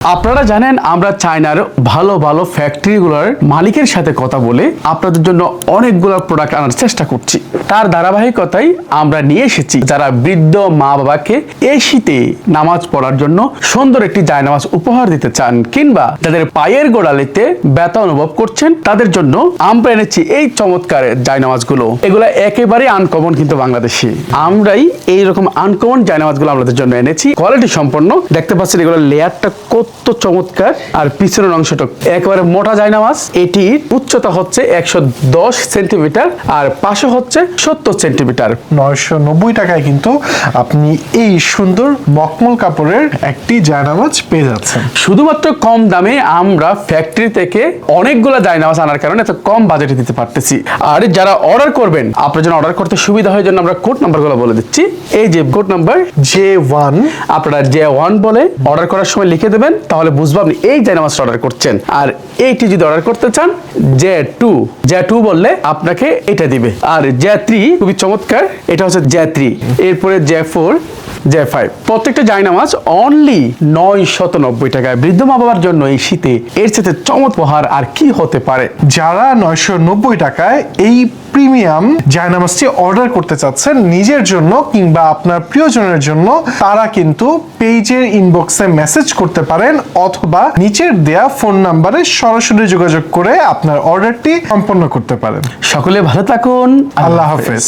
আপনারা জানেন আমরা চায়নার ভালো ভালো ফ্যাক্টরিগুলোর মালিকের সাথে কথা বলে আপনাদের জন্য অনেকগুলো প্রোডাক্ট আনার চেষ্টা করছি। তার ধারাবাহিকতায় আমরা নিয়ে এসেছি যারা বৃদ্ধ মা বাবাকে এই শীতে নামাজ পড়ার জন্য সুন্দর একটি জায়নামাজ উপহার দিতে চান, কিংবা যাদের পায়ের গোড়ালিতে ব্যথা অনুভব করছেন তাদের জন্য আমরা এনেছি এই চমৎকার জায়নামাজগুলো। এগুলো একেবারে আনকমন, কিন্তু বাংলাদেশি আমরাই এইরকম আনকমন জায়নামাজগুলো আপনাদের জন্য এনেছি। কোয়ালিটি সম্পন্ন, দেখতে পাচ্ছেন এগুলো লেয়ারটা কত চমৎকার, আর পিছনের অংশটা একেবারে মোটা জায়নামাজ। এটির উচ্চতা হচ্ছে 110 সেন্টিমিটার আর পাশে হচ্ছে 70 সেন্টিমিটার। 990 টাকায় কিন্তু আপনি এই সুন্দর মখমল কাপড়ের একটি জায়নামাজ পেয়ে যাচ্ছেন। শুধুমাত্র কম দামে আমরা ফ্যাক্টরি থেকে অনেকগুলো জায়নামাজ আনার কারণে এত কম বাজেটে দিতে পারতেছি। আর যারা অর্ডার করবেন, আপনার জন্য অর্ডার করতে সুবিধা হয় জন্য আমরা কোড নাম্বারগুলো বলে দিচ্ছি। এই যে কোড নাম্বার J1, আপনারা J1 বলে অর্ডার করার সময় লিখে দেবেন, তাহলে বুঝবো আপনি এই জায়নামাজটা অর্ডার করছেন। আর এইটি যদি অর্ডার করতে চান J2 বললে আপনাকে এটা দিবে। আর J3 খুবই চমৎকার, এটা হচ্ছে J3। এরপরে J4, J5। প্রত্যেকটা জায়নামাজ অনলি 990 টাকায়। বৃদ্ধ মা বাবার জন্য এই শীতে এর সাথে চমৎকার উপহার আর কি হতে পারে। যারা 990 টাকায় এই প্রিমিয়াম জায়নামাজটি অর্ডার করতে চাচ্ছেন নিজের জন্য কিংবা আপনার প্রিয়জনের জন্য, তারা কিন্তু পেজের ইনবক্সে মেসেজ করতে পারেন অথবা নিচের দেয়া ফোন নাম্বারে সরাসরি যোগাযোগ করে আপনার অর্ডারটি সম্পন্ন করতে পারেন। সকলে ভালো থাকুন, আল্লাহ হাফেজ।